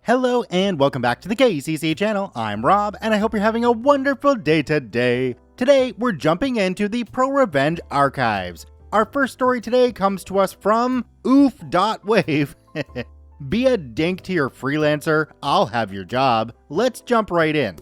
Hello and welcome back to the KCC channel. I'm Rob and I hope you're having a wonderful day today. Today we're jumping into the ProRevenge archives. Our first story today comes to us from oof.wave. Be a dink to your freelancer, I'll have your job. Let's jump right in.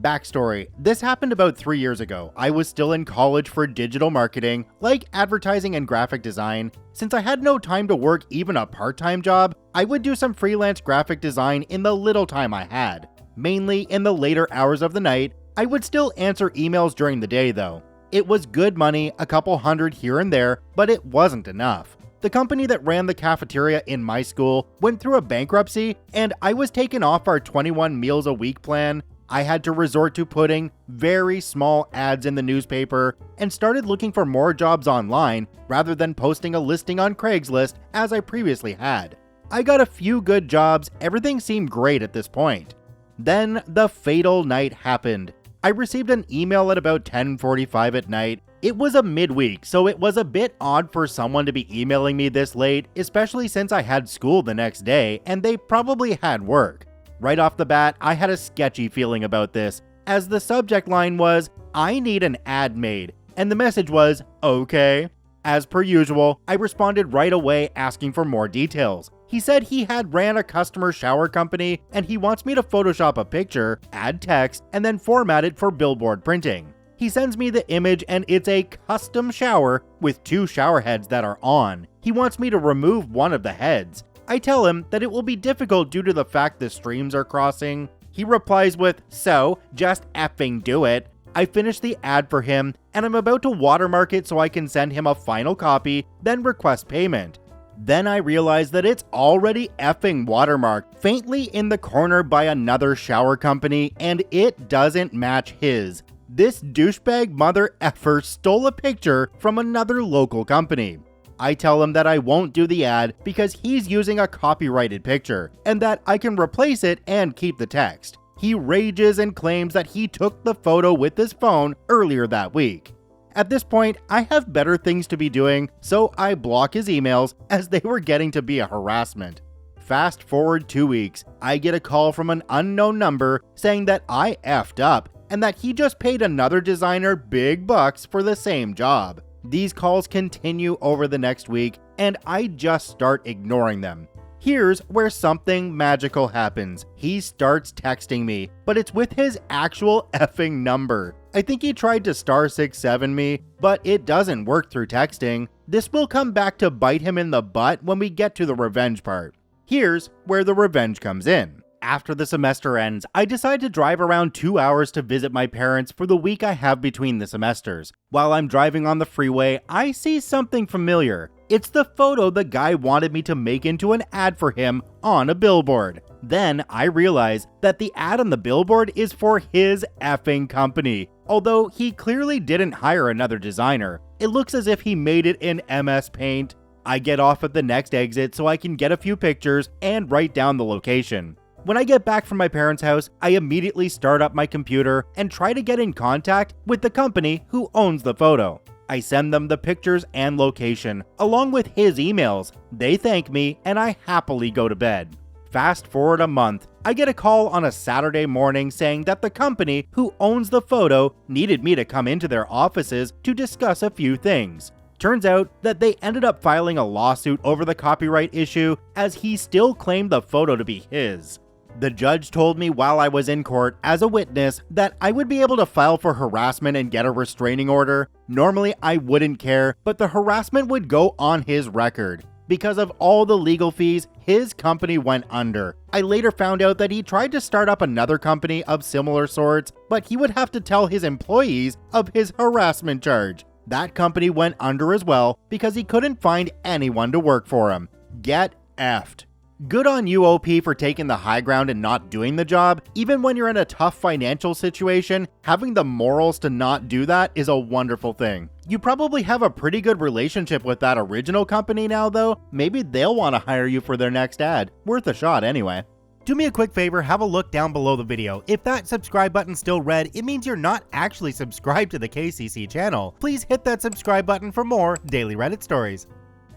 Backstory. This happened about 3 years ago. I was still in college for digital marketing, like advertising and graphic design. Since I had no time to work even a part-time job, I would do some freelance graphic design in the little time I had. Mainly in the later hours of the night. I would still answer emails during the day though. It was good money, a couple hundred here and there, but it wasn't enough. The company that ran the cafeteria in my school went through a bankruptcy, and I was taken off our 21 meals a week plan. I had to resort to putting very small ads in the newspaper and started looking for more jobs online rather than posting a listing on Craigslist as I previously had. I got a few good jobs, everything seemed great at this point. Then the fatal night happened. I received an email at about 10:45 at night. It was a midweek, so it was a bit odd for someone to be emailing me this late, especially since I had school the next day and they probably had work. Right off the bat, I had a sketchy feeling about this, as the subject line was, "I need an ad made," and the message was, "Okay." As per usual, I responded right away asking for more details. He said he had ran a customer shower company and he wants me to Photoshop a picture, add text, and then format it for billboard printing. He sends me the image and it's a custom shower with 2 shower heads that are on. He wants me to remove one of the heads. I tell him that it will be difficult due to the fact the streams are crossing. He replies with, "So, just effing do it." I finish the ad for him, and I'm about to watermark it so I can send him a final copy, then request payment. Then I realize that it's already effing watermarked, faintly in the corner by another shower company, and it doesn't match his. This douchebag mother effer stole a picture from another local company. I tell him that I won't do the ad because he's using a copyrighted picture, and that I can replace it and keep the text. He rages and claims that he took the photo with his phone earlier that week. At this point, I have better things to be doing, so I block his emails as they were getting to be a harassment. Fast forward 2 weeks, I get a call from an unknown number saying that I effed up and that he just paid another designer big bucks for the same job. These calls continue over the next week, and I just start ignoring them. Here's where something magical happens. He starts texting me, but it's with his actual effing number. I think he tried to *67 me, but it doesn't work through texting. This will come back to bite him in the butt when we get to the revenge part. Here's where the revenge comes in. After the semester ends, I decide to drive around 2 hours to visit my parents for the week I have between the semesters. While I'm driving on the freeway, I see something familiar. It's the photo the guy wanted me to make into an ad for him on a billboard. Then I realize that the ad on the billboard is for his effing company. Although he clearly didn't hire another designer. It looks as if he made it in MS Paint. I get off at the next exit so I can get a few pictures and write down the location. When I get back from my parents' house, I immediately start up my computer and try to get in contact with the company who owns the photo. I send them the pictures and location, along with his emails. They thank me, and I happily go to bed. Fast forward a month, I get a call on a Saturday morning saying that the company who owns the photo needed me to come into their offices to discuss a few things. Turns out that they ended up filing a lawsuit over the copyright issue, as he still claimed the photo to be his. The judge told me while I was in court as a witness that I would be able to file for harassment and get a restraining order. Normally I wouldn't care, but the harassment would go on his record. Because of all the legal fees, his company went under. I later found out that he tried to start up another company of similar sorts, but he would have to tell his employees of his harassment charge. That company went under as well because he couldn't find anyone to work for him. Get effed. Good on you, OP, for taking the high ground and not doing the job. Even when you're in a tough financial situation, having the morals to not do that is a wonderful thing. You probably have a pretty good relationship with that original company now though. Maybe they'll want to hire you for their next ad. Worth a shot anyway. Do me a quick favor, have a look down below the video. If that subscribe button's still red, it means you're not actually subscribed to the KCC channel. Please hit that subscribe button for more daily Reddit stories.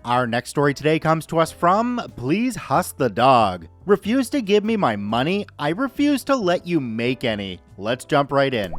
Our next story today comes to us from Please Husk the Dog. Refuse to give me my money, I refuse to let you make any. Let's jump right in.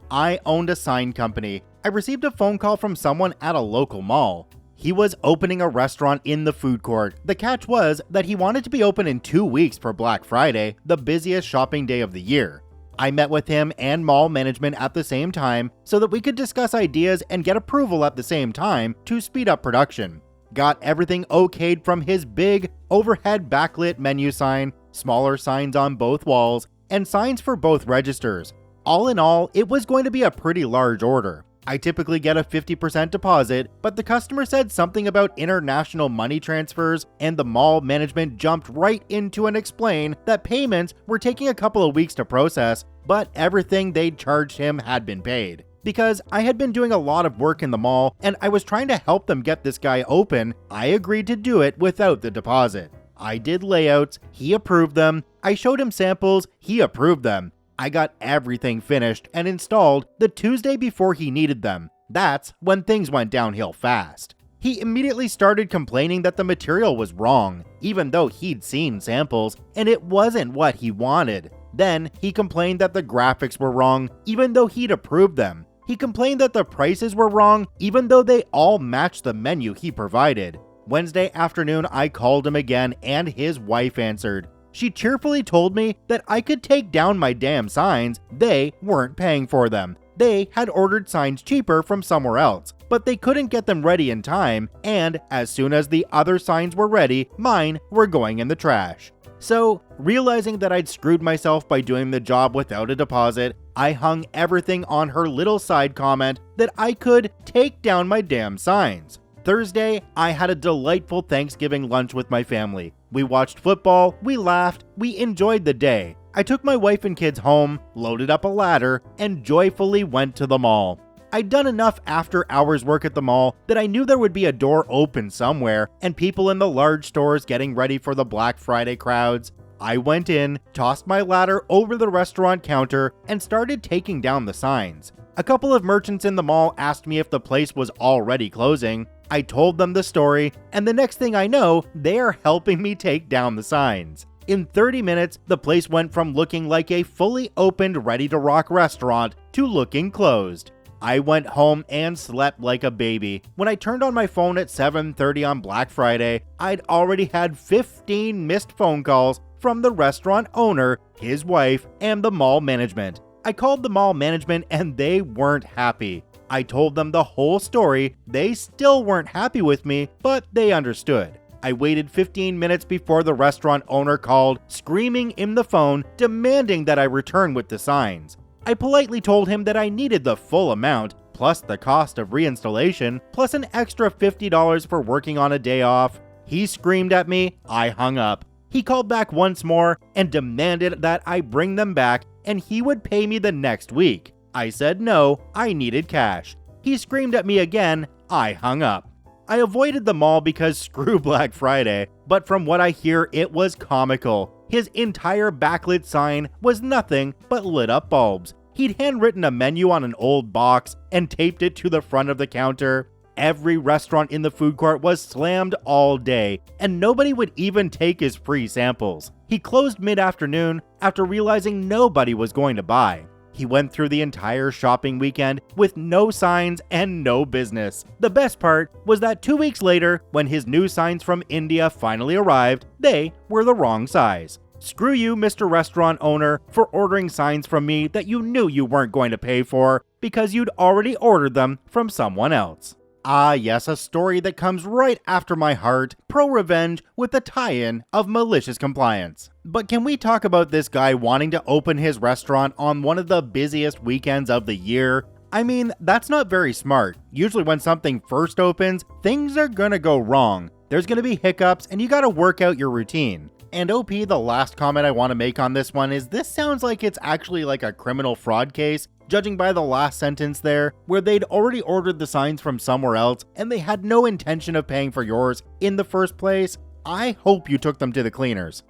I owned a sign company. I received a phone call from someone at a local mall. He was opening a restaurant in the food court. The catch was that he wanted to be open in 2 weeks for Black Friday, the busiest shopping day of the year. I met with him and mall management at the same time so that we could discuss ideas and get approval at the same time to speed up production. Got everything okayed from his big, overhead backlit menu sign, smaller signs on both walls, and signs for both registers. All in all, it was going to be a pretty large order. I typically get a 50% deposit, but the customer said something about international money transfers, and the mall management jumped right into and explained that payments were taking a couple of weeks to process, but everything they'd charged him had been paid. Because I had been doing a lot of work in the mall and I was trying to help them get this guy open, I agreed to do it without the deposit. I did layouts, he approved them, I showed him samples, he approved them. I got everything finished and installed the Tuesday before he needed them. That's when things went downhill fast. He immediately started complaining that the material was wrong, even though he'd seen samples, and it wasn't what he wanted. Then he complained that the graphics were wrong, even though he'd approved them. He complained that the prices were wrong, even though they all matched the menu he provided. Wednesday afternoon, I called him again and his wife answered. She cheerfully told me that I could take down my damn signs, they weren't paying for them. They had ordered signs cheaper from somewhere else, but they couldn't get them ready in time, and as soon as the other signs were ready, mine were going in the trash. So, realizing that I'd screwed myself by doing the job without a deposit, I hung everything on her little side comment that I could take down my damn signs. Thursday, I had a delightful Thanksgiving lunch with my family. We watched football, we laughed, we enjoyed the day. I took my wife and kids home, loaded up a ladder, and joyfully went to the mall. I'd done enough after-hours work at the mall that I knew there would be a door open somewhere and people in the large stores getting ready for the Black Friday crowds. I went in, tossed my ladder over the restaurant counter, and started taking down the signs. A couple of merchants in the mall asked me if the place was already closing. I told them the story, and the next thing I know, they are helping me take down the signs. In 30 minutes, the place went from looking like a fully opened, ready-to-rock restaurant to looking closed. I went home and slept like a baby. When I turned on my phone at 7:30 on Black Friday, I'd already had 15 missed phone calls from the restaurant owner, his wife, and the mall management. I called the mall management and they weren't happy. I told them the whole story. They still weren't happy with me, but they understood. I waited 15 minutes before the restaurant owner called, screaming in the phone, demanding that I return with the signs. I politely told him that I needed the full amount, plus the cost of reinstallation, plus an extra $50 for working on a day off. He screamed at me, I hung up. He called back once more and demanded that I bring them back and he would pay me the next week. I said no, I needed cash. He screamed at me again, I hung up. I avoided the mall because screw Black Friday, but from what I hear, it was comical. His entire backlit sign was nothing but lit up bulbs. He'd handwritten a menu on an old box and taped it to the front of the counter. Every restaurant in the food court was slammed all day, and nobody would even take his free samples. He closed mid-afternoon after realizing nobody was going to buy. He went through the entire shopping weekend with no signs and no business. The best part was that 2 weeks later, when his new signs from India finally arrived, they were the wrong size. Screw you, Mr. Restaurant Owner, for ordering signs from me that you knew you weren't going to pay for because you'd already ordered them from someone else. Ah yes, a story that comes right after my heart, ProRevenge with the tie-in of malicious compliance. But can we talk about this guy wanting to open his restaurant on one of the busiest weekends of the year? I mean, that's not very smart. Usually when something first opens, things are gonna go wrong. There's gonna be hiccups and you gotta work out your routine. And OP, the last comment I want to make on this one is this sounds like it's actually like a criminal fraud case, judging by the last sentence there, where they'd already ordered the signs from somewhere else and they had no intention of paying for yours in the first place. I hope you took them to the cleaners.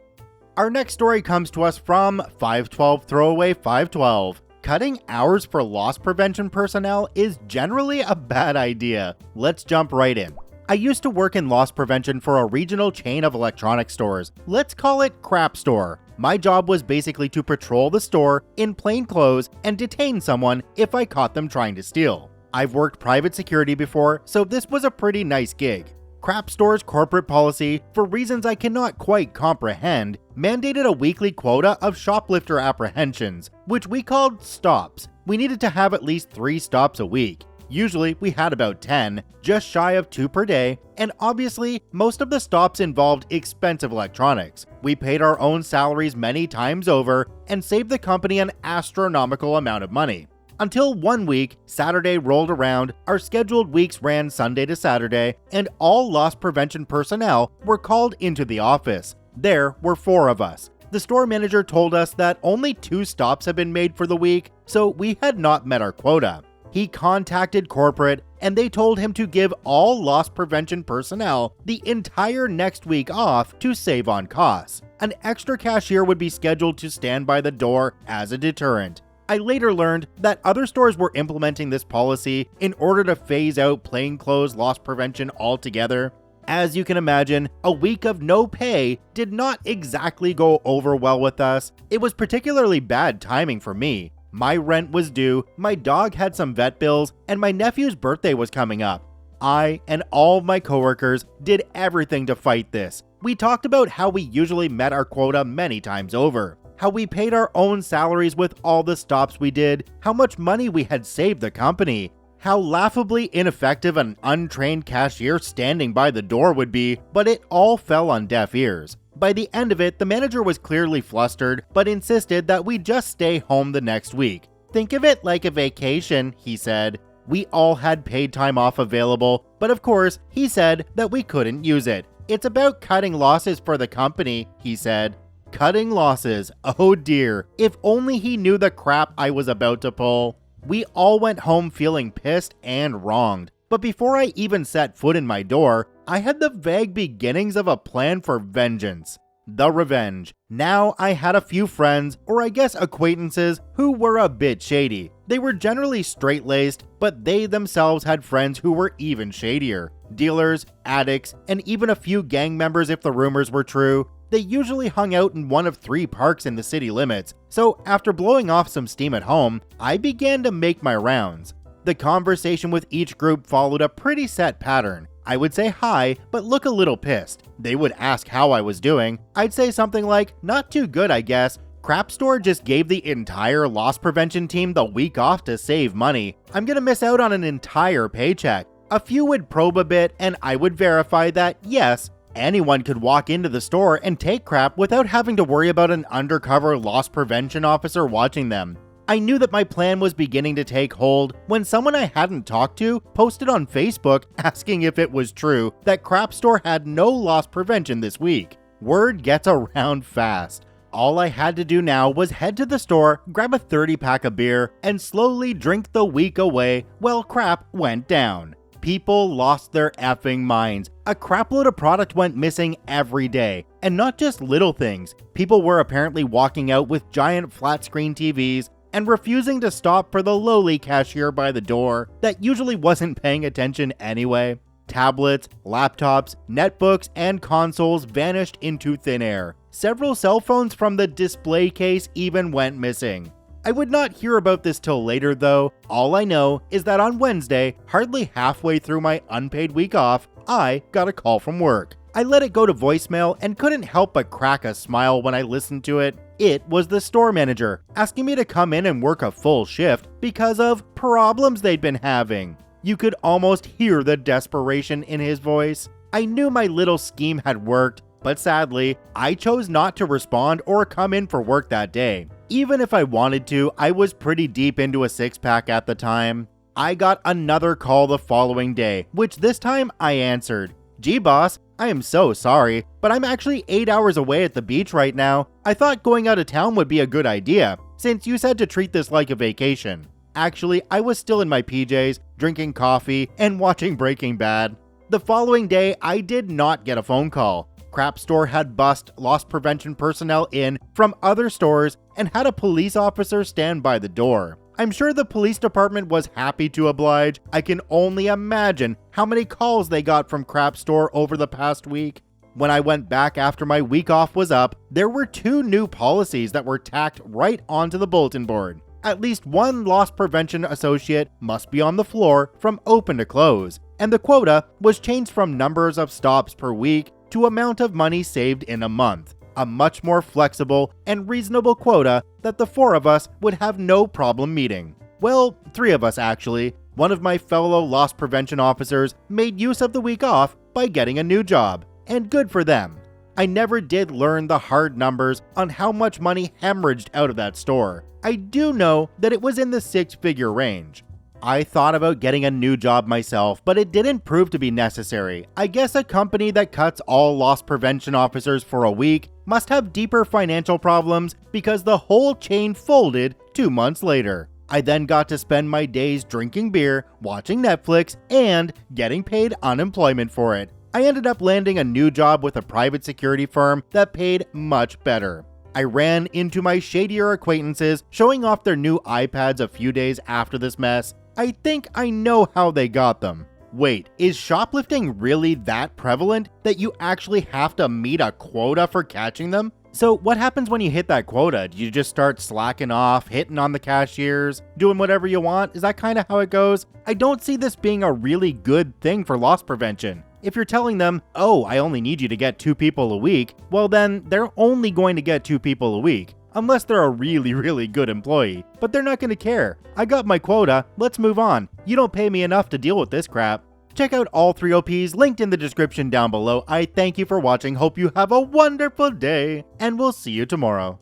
Our next story comes to us from 512 Throwaway 512. Cutting hours for loss prevention personnel is generally a bad idea. Let's jump right in. I used to work in loss prevention for a regional chain of electronics stores. Let's call it Crap Store. My job was basically to patrol the store in plain clothes and detain someone if I caught them trying to steal. I've worked private security before, so this was a pretty nice gig. Crap Store's corporate policy, for reasons I cannot quite comprehend, mandated a weekly quota of shoplifter apprehensions, which we called stops. We needed to have at least 3 stops a week. Usually, we had about 10, just shy of 2 per day, and obviously, most of the stops involved expensive electronics. We paid our own salaries many times over and saved the company an astronomical amount of money. Until one week, Saturday rolled around, our scheduled weeks ran Sunday to Saturday, and all loss prevention personnel were called into the office. There were 4 of us. The store manager told us that only 2 stops had been made for the week, so we had not met our quota. He contacted corporate, and they told him to give all loss prevention personnel the entire next week off to save on costs. An extra cashier would be scheduled to stand by the door as a deterrent. I later learned that other stores were implementing this policy in order to phase out plainclothes loss prevention altogether. As you can imagine, a week of no pay did not exactly go over well with us. It was particularly bad timing for me. My rent was due, my dog had some vet bills, and my nephew's birthday was coming up. I and all of my coworkers did everything to fight this. We talked about how we usually met our quota many times over, how we paid our own salaries with all the stops we did, how much money we had saved the company, how laughably ineffective an untrained cashier standing by the door would be, but it all fell on deaf ears. By the end of it, the manager was clearly flustered, but insisted that we just stay home the next week. Think of it like a vacation, he said. We all had paid time off available, but of course, he said that we couldn't use it. It's about cutting losses for the company, he said. Cutting losses, oh dear, if only he knew the crap I was about to pull. We all went home feeling pissed and wronged. But before I even set foot in my door, I had the vague beginnings of a plan for vengeance. The revenge. Now I had a few friends, or I guess acquaintances, who were a bit shady. They were generally straight-laced, but they themselves had friends who were even shadier. Dealers, addicts, and even a few gang members if the rumors were true. They usually hung out in one of 3 parks in the city limits, so after blowing off some steam at home, I began to make my rounds. The conversation with each group followed a pretty set pattern. I would say hi, but look a little pissed. They would ask how I was doing. I'd say something like, not too good I guess. Crap Store just gave the entire loss prevention team the week off to save money. I'm gonna miss out on an entire paycheck. A few would probe a bit, and I would verify that, yes, anyone could walk into the store and take crap without having to worry about an undercover loss prevention officer watching them. I knew that my plan was beginning to take hold when someone I hadn't talked to posted on Facebook asking if it was true that Crap Store had no loss prevention this week. Word gets around fast. All I had to do now was head to the store, grab a 30-pack of beer, and slowly drink the week away while crap went down. People lost their effing minds. A crapload of product went missing every day. And not just little things. People were apparently walking out with giant flat-screen TVs and refusing to stop for the lowly cashier by the door that usually wasn't paying attention anyway. Tablets, laptops, netbooks, and consoles vanished into thin air. Several cell phones from the display case even went missing. I would not hear about this till later though. All I know is that on Wednesday, hardly halfway through my unpaid week off, I got a call from work. I let it go to voicemail and couldn't help but crack a smile when I listened to it. It was the store manager asking me to come in and work a full shift because of problems they'd been having. You could almost hear the desperation in his voice. I knew my little scheme had worked, but sadly, I chose not to respond or come in for work that day. Even if I wanted to, I was pretty deep into a 6-pack at the time. I got another call the following day, which this time I answered. Gee boss, I am so sorry, but I'm actually 8 hours away at the beach right now. I thought going out of town would be a good idea, since you said to treat this like a vacation. Actually, I was still in my PJs, drinking coffee, and watching Breaking Bad. The following day, I did not get a phone call. Crap Store had bussed loss prevention personnel in from other stores and had a police officer stand by the door. I'm sure the police department was happy to oblige. I can only imagine how many calls they got from Crap Store over the past week. When I went back after my week off was up, there were 2 new policies that were tacked right onto the bulletin board. At least one loss prevention associate must be on the floor from open to close, and the quota was changed from numbers of stops per week to amount of money saved in a month. A much more flexible and reasonable quota that the 4 of us would have no problem meeting. Well, 3 of us actually. One of my fellow loss prevention officers made use of the week off by getting a new job, and good for them. I never did learn the hard numbers on how much money hemorrhaged out of that store. I do know that it was in the 6-figure range. I thought about getting a new job myself, but it didn't prove to be necessary. I guess a company that cuts all loss prevention officers for a week must have deeper financial problems because the whole chain folded 2 months later. I then got to spend my days drinking beer, watching Netflix, and getting paid unemployment for it. I ended up landing a new job with a private security firm that paid much better. I ran into my shadier acquaintances showing off their new iPads a few days after this mess. I think I know how they got them. Wait, is shoplifting really that prevalent that you actually have to meet a quota for catching them? So what happens when you hit that quota? Do you just start slacking off, hitting on the cashiers, doing whatever you want? Is that kind of how it goes? I don't see this being a really good thing for loss prevention. If you're telling them, oh, I only need you to get 2 people a week, well then, they're only going to get 2 people a week. Unless they're a really good employee. But they're not going to care. I got my quota, let's move on. You don't pay me enough to deal with this crap. Check out all 3 OPs linked in the description down below. I thank you for watching, hope you have a wonderful day, and we'll see you tomorrow.